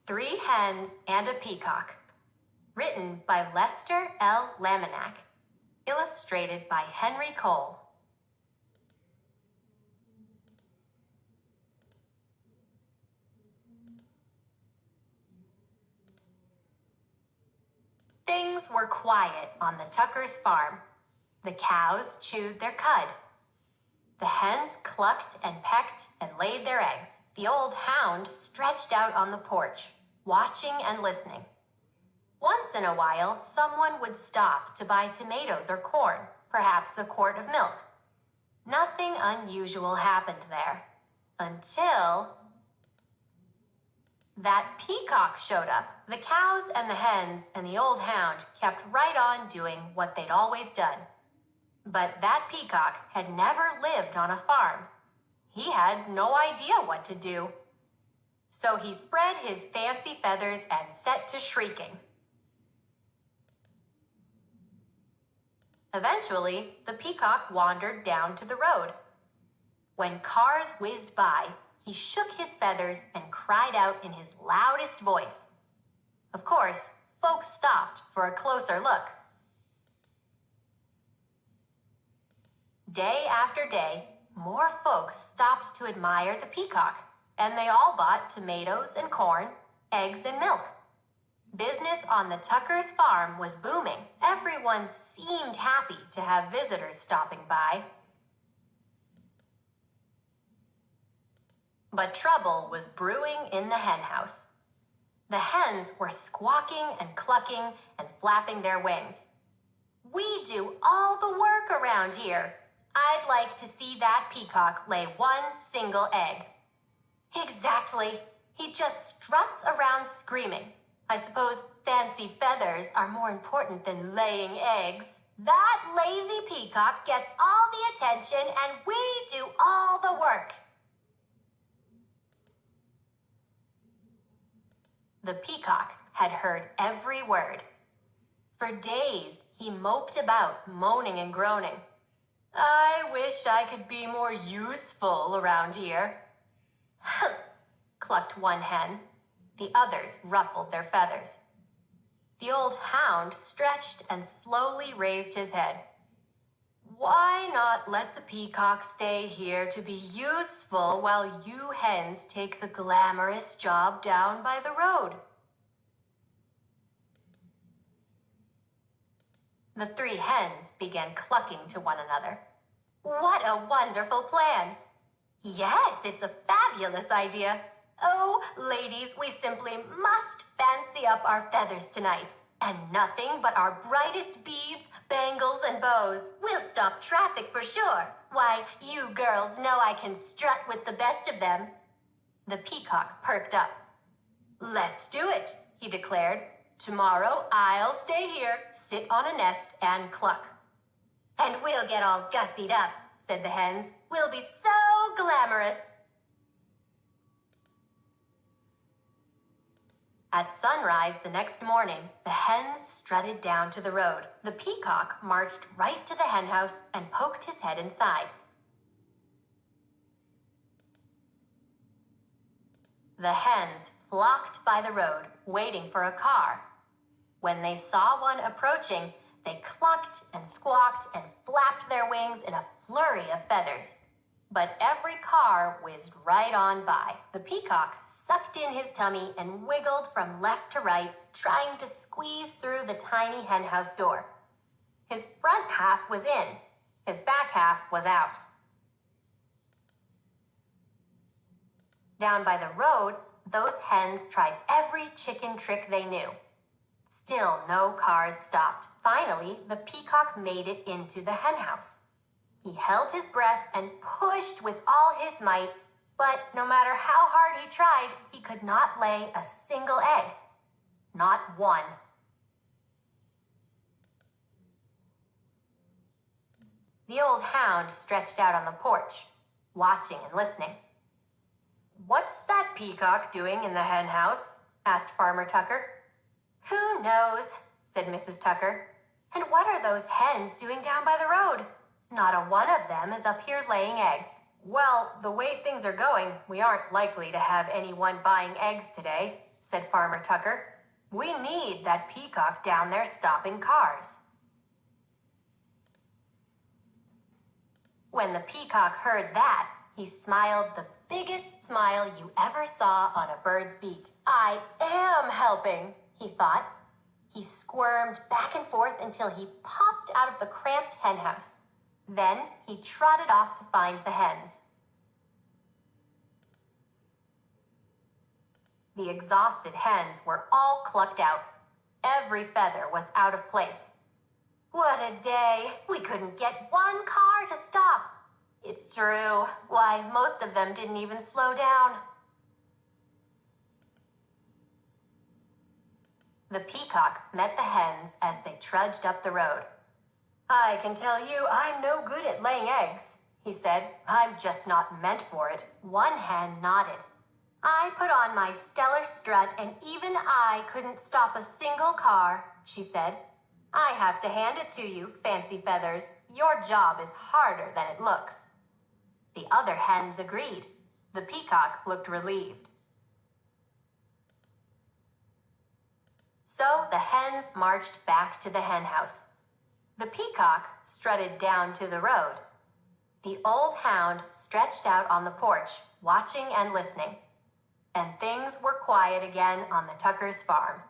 Three Hens and a Peacock. Written by Lester L. Laminack. Illustrated by Henry Cole. Things were quiet on the Tuckers' farm. The cows chewed their cud. The hens clucked and pecked and laid their eggs. The old hound stretched out on the porch, watching and listening. Once in a while, someone would stop to buy tomatoes or corn, perhaps a quart of milk. Nothing unusual happened there, until that Peacock showed up. The cows and the hens and the old hound kept right on doing what they'd always done. But that Peacock had never lived on a farm. He had no idea what to do. So he spread his fancy feathers and set to shrieking. Eventually, the Peacock wandered down to the road. When cars whizzed by, he shook his feathers and cried out in his loudest voice. Of course, folks stopped for a closer look. Day after day, more folks stopped to admire the Peacock, and they all bought tomatoes and corn, eggs and milk. Business on the Tuckers' farm was booming. Everyone seemed happy to have visitors stopping by. But trouble was brewing in the hen house. The hens were squawking and clucking and flapping their wings. "We do all the work around here. I'd like to see that Peacock lay one single egg." "Exactly. He just struts around screaming. I suppose fancy feathers are more important than laying eggs. That lazy Peacock gets all the attention and we do all the work." The Peacock had heard every word. For days, he moped about, moaning and groaning. "I wish I could be more useful around here." "Humph," clucked one hen. The others ruffled their feathers. The old hound stretched and slowly raised his head. "Why not let the Peacock stay here to be useful while you hens take the glamorous job down by the road?" The three hens began clucking to one another. "What a wonderful plan!" "Yes, it's a fabulous idea." "Oh, ladies, we simply must fancy up our feathers tonight. And nothing but our brightest beads, bangles, and bows. We'll stop traffic for sure. Why, you girls know I can strut with the best of them." The Peacock perked up. "Let's do it," he declared. "Tomorrow I'll stay here, sit on a nest, and cluck." "And we'll get all gussied up," said the hens. "We'll be so glamorous." At sunrise the next morning, the hens strutted down to the road. The Peacock marched right to the henhouse and poked his head inside. The hens flocked by the road, waiting for a car. When they saw one approaching, they clucked and squawked and flapped their wings in a flurry of feathers. But every car whizzed right on by. The Peacock sucked in his tummy and wiggled from left to right, trying to squeeze through the tiny henhouse door. His front half was in. His back half was out. Down by the road, those hens tried every chicken trick they knew. Still, no cars stopped. Finally, the Peacock made it into the henhouse. He held his breath and pushed with all his might, but no matter how hard he tried, he could not lay a single egg. Not one. The old hound stretched out on the porch, watching and listening. "What's that Peacock doing in the hen house?" asked Farmer Tucker. "Who knows?" said Mrs. Tucker. "And what are those hens doing down by the road? Not a one of them is up here laying eggs." "Well, the way things are going, we aren't likely to have anyone buying eggs today," said Farmer Tucker. "We need that peacock down there stopping cars." When the peacock heard that, he smiled the biggest smile you ever saw on a bird's beak. "I am helping," he thought. He squirmed back and forth until he popped out of the cramped hen house. Then he trotted off to find the hens. The exhausted hens were all clucked out. Every feather was out of place. "What a day! We couldn't get one car to stop." "It's true. Why, most of them didn't even slow down." The peacock met the hens as they trudged up the road. "I can tell you I'm no good at laying eggs," he said. "I'm just not meant for it." One hen nodded. "I put on my stellar strut and even I couldn't stop a single car," she said. "I have to hand it to you, Fancy Feathers. Your job is harder than it looks." The other hens agreed. The peacock looked relieved. So the hens marched back to the hen house. The peacock strutted down to the road. The old hound stretched out on the porch, watching and listening. And things were quiet again on the Tuckers' farm.